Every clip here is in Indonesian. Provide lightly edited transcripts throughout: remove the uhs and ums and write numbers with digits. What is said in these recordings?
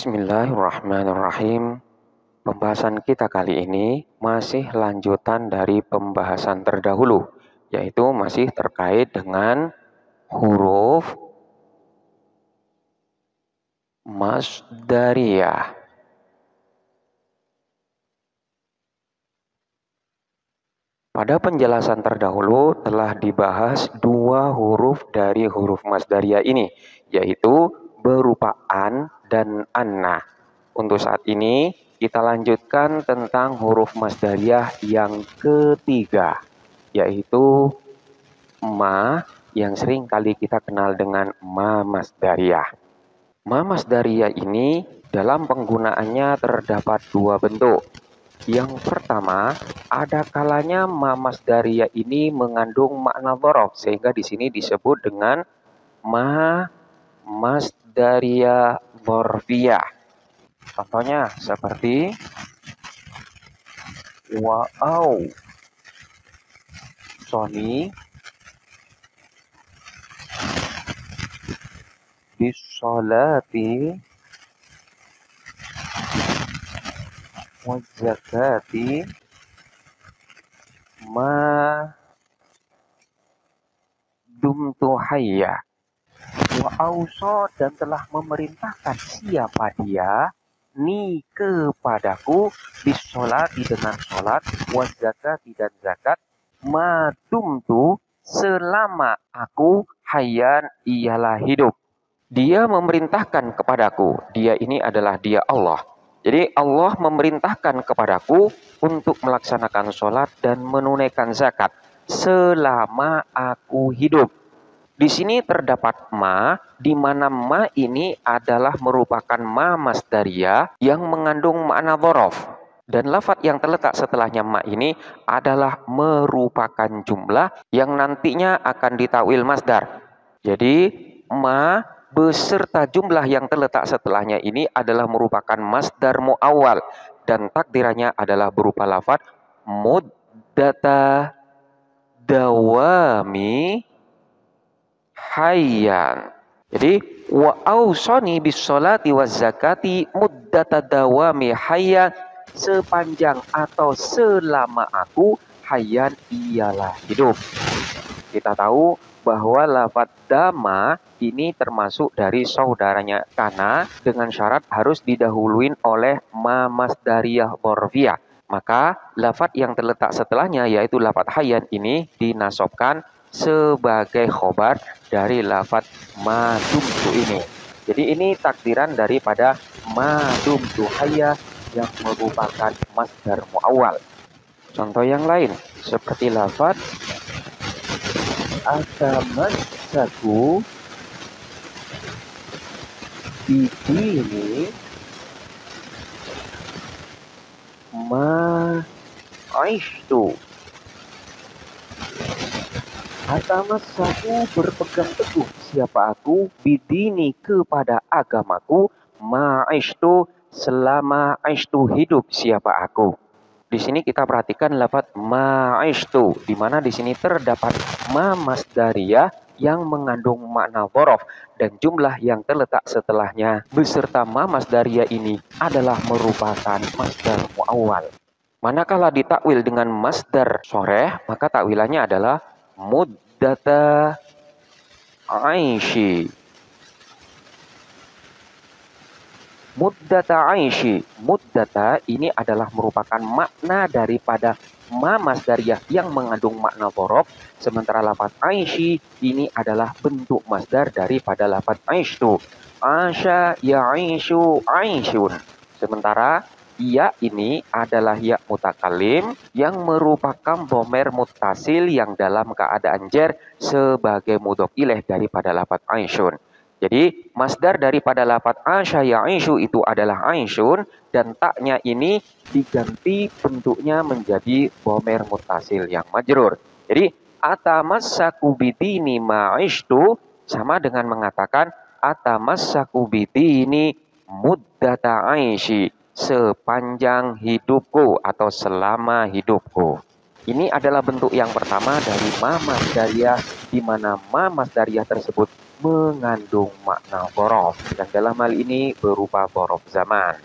Bismillahirrahmanirrahim. Pembahasan kita kali ini masih lanjutan dari pembahasan terdahulu, yaitu masih terkait dengan huruf masdariyah. Pada penjelasan terdahulu telah dibahas dua huruf dari huruf masdariyah ini, yaitu berupa an dan anna. Untuk saat ini kita lanjutkan tentang huruf masdariyah yang ketiga, yaitu ma yang sering kali kita kenal dengan ma masdariyah. Ma masdariyah ini dalam penggunaannya terdapat dua bentuk. Yang pertama, ada kalanya ma masdariyah ini mengandung makna dhorof, sehingga di sini disebut dengan ma masdariyah dzorfiyah. Contohnya seperti wa'au soni bisolati wazakati ma dumtu hayya. Wa'auso dan telah memerintahkan siapa dia ni kepadaku bisolati dengan sholat wazakati dan zakat ma dumtu selama aku hayyan ialah hidup. Dia memerintahkan kepadaku, dia ini adalah dia Allah. Jadi Allah memerintahkan kepadaku untuk melaksanakan sholat dan menunaikan zakat selama aku hidup. Di sini terdapat ma, di mana ma ini adalah merupakan ma masdariyah yang mengandung makna dhorof. Dan lafadz yang terletak setelahnya ma ini adalah merupakan jumlah yang nantinya akan ditakwil masdar. Jadi ma beserta jumlah yang terletak setelahnya ini adalah merupakan masdar mu'awwal dan takdirannya adalah berupa lafadz muddata dawami hayyan. Jadi wa ausoni bis sholati waz zakati muddata dawami hayyan, sepanjang atau selama aku hayyan ialah hidup. Kita tahu bahwa lafadz dama ini termasuk dari saudaranya kana dengan syarat harus didahuluin oleh ma masdariyah dzorfiyah. Maka lafadz yang terletak setelahnya yaitu lafadz hayyan ini dinasobkan sebagai khobar dari lafadz ma dumtu ini. Jadi ini takdiran daripada ma dumtu hayya yang merupakan masdar mu'awwal. Contoh yang lain seperti lafadz atamassaku bidini ma aishtu. Atamassaku berpegang teguh siapa aku bidini kepada agamaku ma aishtu selama aishtu hidup siapa aku. Di sini kita perhatikan lafadz ma'ishtu, di mana di sini terdapat ma masdariyah yang mengandung makna dhorof dan jumlah yang terletak setelahnya beserta ma masdariyah ini adalah merupakan masdar mu'awwal. Manakala ditakwil dengan masdar shoreh, maka takwilannya adalah muddata aishi. Muddata aishi. Muddata ini adalah merupakan makna daripada ma masdariyah yang mengandung makna dhorof, sementara lafadz aishi ini adalah bentuk masdar daripada lafadz aishtu. Asya ya'ishu aishun. Sementara ya ini adalah ya mutakallim yang merupakan dhamir muttasil yang dalam keadaan jar sebagai mudhof ilaih daripada lafadz aishun. Jadi masdar daripada lafadz asya ya'ishu itu adalah aishun dan taknya ini diganti bentuknya menjadi dhamir muttasil yang majrur. Jadi atamassaku bidini ma'ishtu sama dengan mengatakan atamassaku bidini muddata aishi, sepanjang hidupku atau selama hidupku. Ini adalah bentuk yang pertama dari ma masdariyah, di mana ma masdariyah tersebut mengandung makna dhorof, yang dalam hal ini berupa dhorof zaman.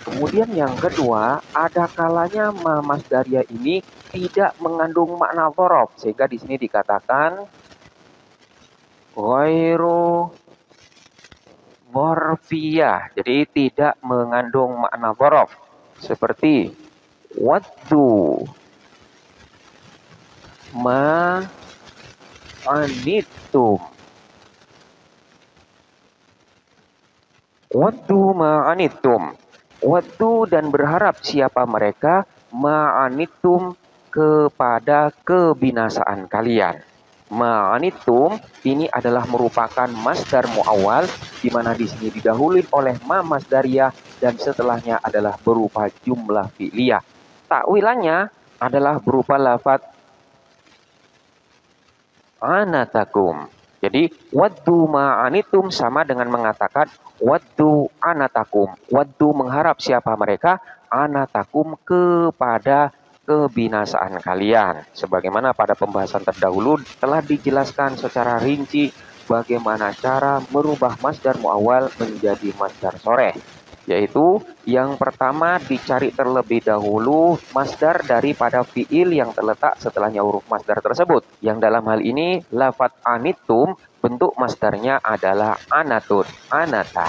Kemudian yang kedua, ada kalanya ma masdariyah ini tidak mengandung makna dhorof, sehingga di sini dikatakan ghairu dzarfiyah, jadi tidak mengandung makna dhorof, seperti waddu ma anittum. Waddu ma anittum. Waddu dan berharap siapa mereka ma anittum kepada kebinasaan kalian. Ma anittum ini adalah merupakan masdar muawwal, di mana di sini didahului oleh ma masdariyah dan setelahnya adalah berupa jumlah fi'liyah. Takwilannya adalah berupa lafadz anatakum. Jadi waddu ma'anitum sama dengan mengatakan waddu anatakum. Waddu mengharap siapa mereka, anatakum kepada kebinasaan kalian. Sebagaimana pada pembahasan terdahulu telah dijelaskan secara rinci bagaimana cara merubah masdar muawwal menjadi masdar soreh. Yaitu yang pertama dicari terlebih dahulu masdar daripada fiil yang terletak setelahnya huruf masdar tersebut. Yang dalam hal ini lafadz anittum bentuk masdarnya adalah anatun, anata.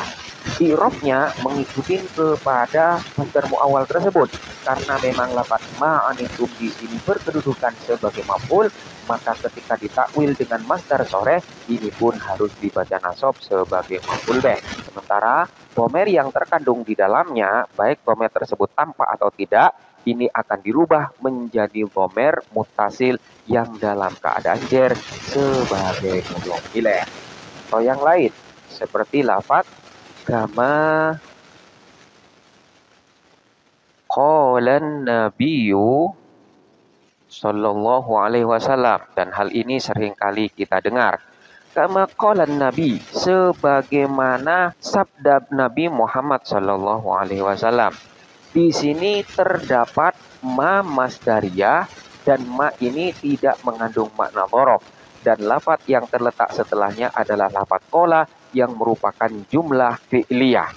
I'rabnya mengikuti kepada masdar muawwal tersebut. Karena memang lafadz ma anittum di sini berkedudukan sebagai maf'ul, maka ketika ditakwil dengan masdar soreh, ini pun harus dibaca nasab sebagai maf'ul bih. Sementara dhamir yang terkandung di dalamnya, baik dhamir tersebut tampak atau tidak, ini akan dirubah menjadi dhamir muttasil yang dalam keadaan jer sebagai mudhof ilaih. Atau yang lain, seperti lafadz kama qalan nabiyyu sallallahu alaihi wasallam, dan hal ini seringkali kita dengar. Kama qalan nabi, sebagaimana sabda Nabi Muhammad sallallahu alaihi wasallam. Di sini terdapat ma masdariyah dan ma ini tidak mengandung makna dhorof, dan lafadz yang terletak setelahnya adalah lafadz qala yang merupakan jumlah fi'liyah.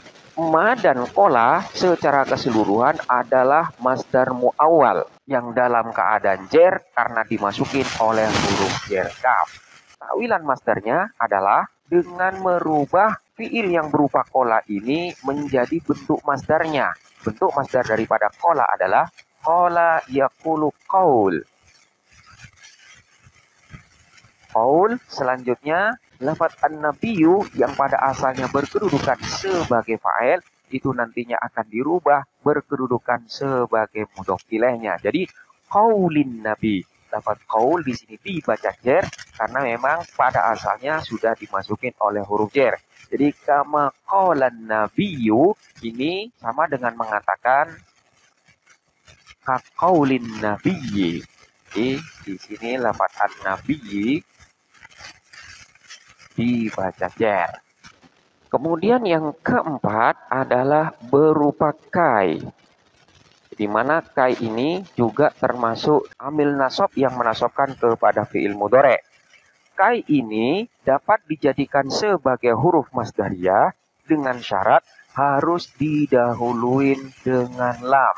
Ma dan qala secara keseluruhan adalah masdar muawwal yang dalam keadaan jer karena dimasukin oleh huruf jer kaf. Takwilan masdarnya adalah dengan merubah fiil yang berupa qala ini menjadi bentuk masdarnya. Bentuk masdar daripada qala adalah qala yaqulu qaul. Qaul, selanjutnya lafadz an-nabiyyu yang pada asalnya berkedudukan sebagai fa'il itu nantinya akan dirubah berkedudukan sebagai mudhof ilaihnya. Jadi qaulin nabi. Lafadz qaul di sini dibaca jer karena memang pada asalnya sudah dimasukin oleh huruf jer. Jadi kama qalan nabiyyu ini sama dengan mengatakan ka qaulin nabiyyi. Jadi di sini lafadz an-nabiyyi dibaca jer. Kemudian yang keempat adalah berupa kai, di mana kai ini juga termasuk amil nasab yang menasabkan kepada fiil mudhari'. Kai ini dapat dijadikan sebagai huruf masdariyah dengan syarat harus didahuluin dengan lam,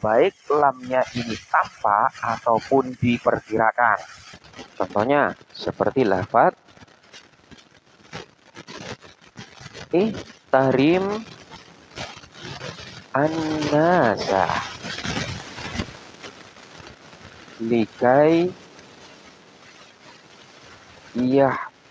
baik lamnya ini tampak ataupun diperkirakan. Contohnya seperti lafadz tahrim an-nasa likai yahtarimuka.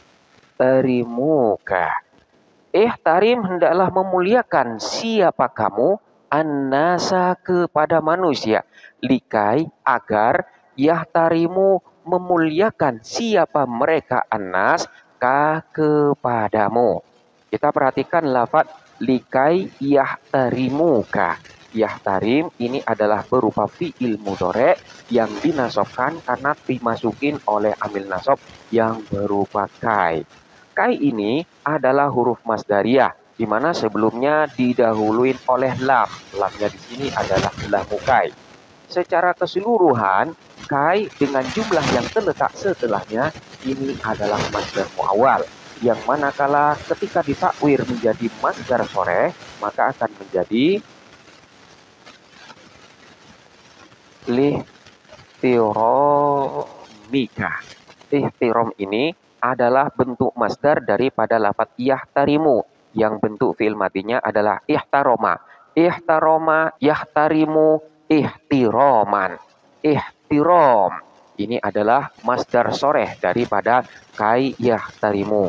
Tahrim hendaklah memuliakan siapa kamu, an-nasa kepada manusia, likai agar yahtarimu memuliakan siapa mereka an-nas ka kepadamu. Kita perhatikan lafadz likai yahtarimuka. Yahtarim ini adalah berupa fi'il mudhari' yang dinasabkan karena dimasukin oleh amil nasab yang berupa kai. Kai ini adalah huruf masdariyah, di mana sebelumnya didahuluin oleh lam. Lamnya di sini adalah lamu kai. Secara keseluruhan, kai dengan jumlah yang terletak setelahnya ini adalah masdar muawwal. Yang manakala ketika ditakwir menjadi masdar soreh, maka akan menjadi lihtiromika. Ihtirom ini adalah bentuk masdar daripada lafaz yahtarimu, yang bentuk fi'il madinya adalah ihtaroma. Ihtaroma, yahtarimu, ihtiroman. Ihtirom ini adalah masdar soreh daripada kai yahtarimu.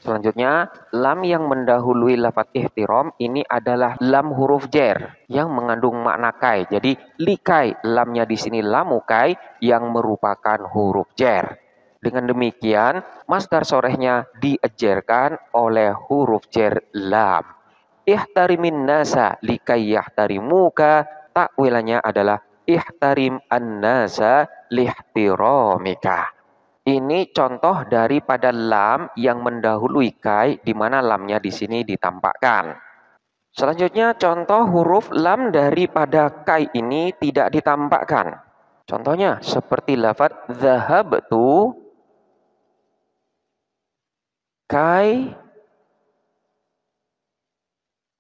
Selanjutnya, lam yang mendahului lafaz ihtirom ini adalah lam huruf jer yang mengandung makna kai. Jadi likai, lamnya di sini lamukai yang merupakan huruf jer. Dengan demikian, masdar sorehnya diejerkan oleh huruf jer lam. Ihtarimin nasa likai yahtarimuka, takwilannya adalah ihtarim an-nasa lihtiromika. Ini contoh daripada lam yang mendahului kai, di mana lamnya di sini ditampakkan. Selanjutnya contoh huruf lam daripada kai ini tidak ditampakkan. Contohnya seperti lafaz zahabtu kai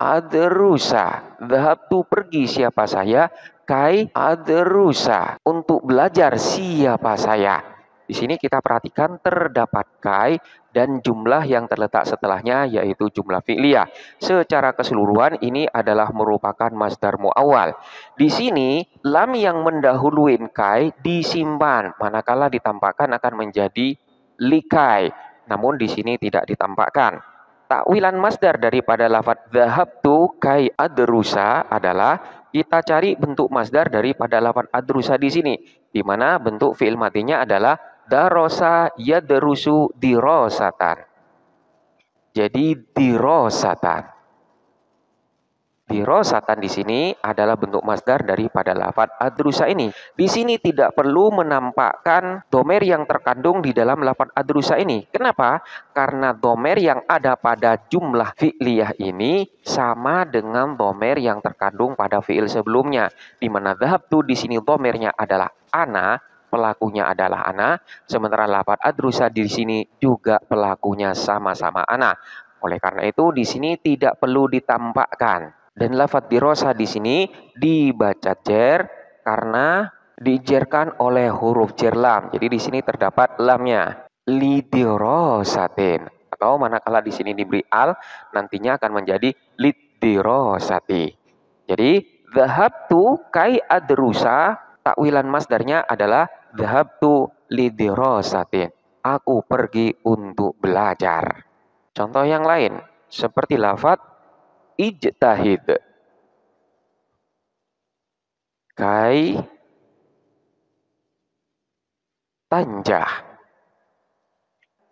adrusa. Zahabtu pergi siapa saya, kai adrusa untuk belajar siapa saya. Di sini kita perhatikan terdapat kai dan jumlah yang terletak setelahnya yaitu jumlah fi'liyah. Secara keseluruhan ini adalah merupakan masdar muawwal. Di sini lam yang mendahului kai disimpan, manakala ditampakkan akan menjadi likai. Namun di sini tidak ditampakkan. Takwilan masdar daripada lafaz zahabtu kai adrusa adalah kita cari bentuk masdar daripada lafaz adrusa di sini, di mana bentuk fi'il madinya adalah darosa yadrusu dirosatan. Jadi dirosatan. Dirosatan di sini adalah bentuk masdar daripada lafaz adrusa ini. Di sini tidak perlu menampakkan domer yang terkandung di dalam lafaz adrusa ini. Kenapa? Karena domer yang ada pada jumlah fi'liyah ini sama dengan domer yang terkandung pada fi'il sebelumnya. Di mana dhahabtu di sini domernya adalah ana, pelakunya adalah ana, sementara lafaz adrusa di sini juga pelakunya sama-sama ana. Oleh karena itu di sini tidak perlu ditampakkan. Dan lafaz dirosa di sini dibaca jer karena dijerkan oleh huruf jer lam. Jadi di sini terdapat lamnya. Lidirosatin. Atau manakala di sini diberi al, nantinya akan menjadi lidirosati. Jadi dhahabtu kai adrusa, takwilan masdarnya adalah dhahabtu lidirosatin. Aku pergi untuk belajar. Contoh yang lain seperti lafaz ijtahid kai tanjah.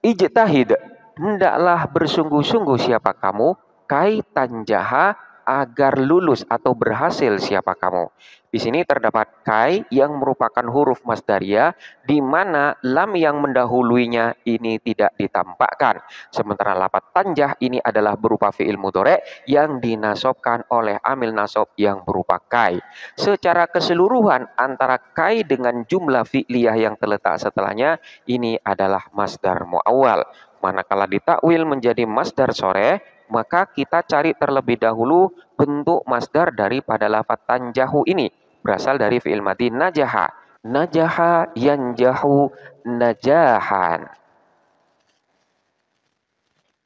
Ijtahid, hendaklah bersungguh-sungguh siapa kamu, kai tanjaha, agar lulus atau berhasil siapa kamu. Di sini terdapat kai yang merupakan huruf masdariyah di mana lam yang mendahuluinya ini tidak ditampakkan. Sementara lafaz tanjah ini adalah berupa fi'il mudhari' yang dinasobkan oleh amil nasob yang berupa kai. Secara keseluruhan antara kai dengan jumlah fi'liyah yang terletak setelahnya ini adalah masdar muawwal. Manakala ditakwil menjadi masdar soreh, maka kita cari terlebih dahulu bentuk masdar daripada lafaz tanjahu ini. Berasal dari fi'il madhi najaha. Najaha yanjahu najahan.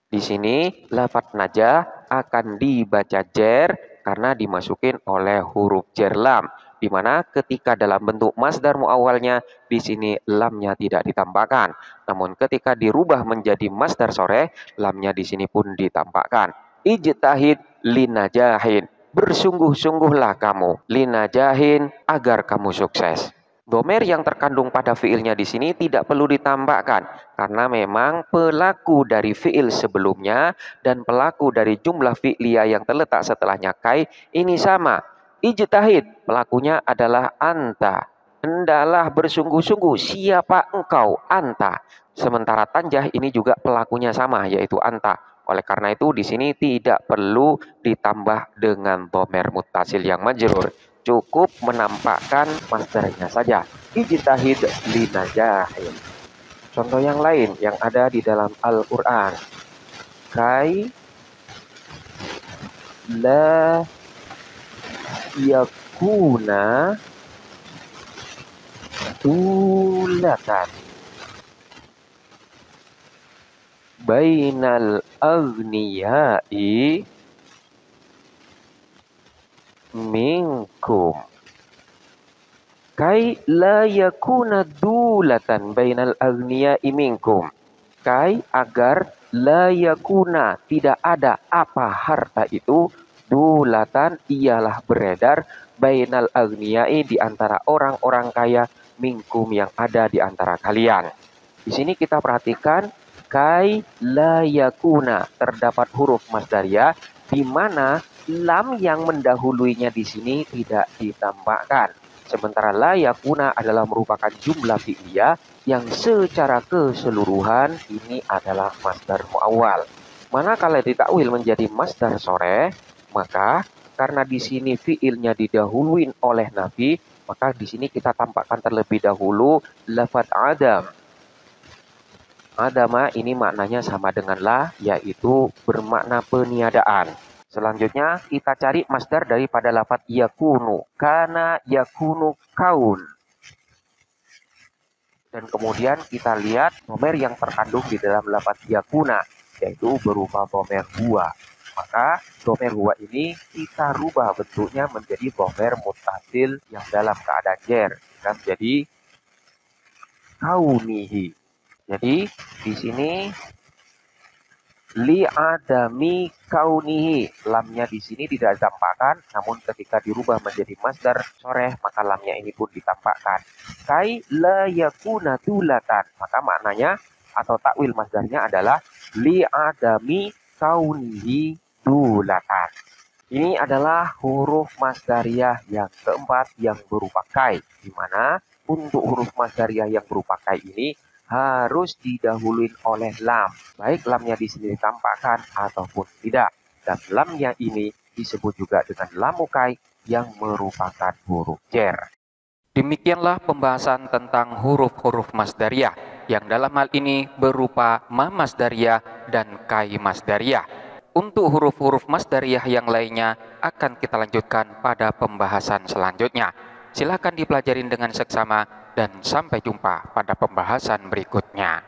Di sini lafaz najah akan dibaca jer karena dimasukin oleh huruf jer lam. Di mana ketika dalam bentuk masdar muawwalnya di sini lamnya tidak ditambahkan. Namun ketika dirubah menjadi masdar soreh, lamnya di sini pun ditampakkan. Ijtahid linajahin. Bersungguh-sungguhlah kamu linajahin agar kamu sukses. Domer yang terkandung pada fiilnya di sini tidak perlu ditambahkan karena memang pelaku dari fiil sebelumnya dan pelaku dari jumlah fi'liyah yang terletak setelahnya kai ini sama. Ijtahid, pelakunya adalah anta. Hendaklah bersungguh-sungguh siapa engkau, anta. Sementara tanjah ini juga pelakunya sama yaitu anta. Oleh karena itu di sini tidak perlu ditambah dengan domer muttasil yang majrur. cukup menampakkan masdarnya saja. Ijtahid linajahil. Contoh yang lain yang ada di dalam Al-Quran. Kai la yakuna dulatan bainal aghniyai minkum. Kai la yakuna dulatan bainal aghniyai minkum. Kai agar la yakuna tidak ada apa harta itu dulatan ialah beredar bainal aghniyai di antara orang-orang kaya minkum yang ada di antara kalian. Di sini kita perhatikan kai la yakuna terdapat huruf masdariyah di mana lam yang mendahuluinya di sini tidak ditambahkan. Sementara la yakuna adalah merupakan jumlah fi'liyah yang secara keseluruhan ini adalah masdar muawwal. Manakala ditakwil menjadi masdar sore, maka karena di sini fi'ilnya didahuluin oleh nafi, maka di sini kita tampakkan terlebih dahulu lafadz adam. Adama ini maknanya sama dengan la, yaitu bermakna peniadaan. Selanjutnya kita cari masdar daripada lafadz yakunu. Kana yakunu kaun. Dan kemudian kita lihat domer yang terkandung di dalam lafadz yakuna, yaitu berupa domer huwa. Maka domer huwa ini kita rubah bentuknya menjadi domer muttasil yang dalam keadaan jer. Kita menjadi kaunihi. Jadi di sini li adami kaunihi, lamnya di sini tidak ditampakkan, namun ketika dirubah menjadi masdar soreh maka lamnya ini pun ditampakkan. Kai la yakuna dulatan, maka maknanya atau takwil masdarnya adalah li adami kaunihi dulatan. Ini adalah huruf masdariyah yang keempat yang berupa kai, di mana untuk huruf masdariyah yang berupa kai ini harus didahului oleh lam, baik lamnya di sini ditampakkan ataupun tidak. Dan lamnya ini disebut juga dengan lamukai yang merupakan huruf jer. Demikianlah pembahasan tentang huruf-huruf masdariyah yang dalam hal ini berupa ma masdariyah dan kai masdariyah. Untuk huruf-huruf masdariyah yang lainnya akan kita lanjutkan pada pembahasan selanjutnya. Silakan dipelajarin dengan seksama dan sampai jumpa pada pembahasan berikutnya.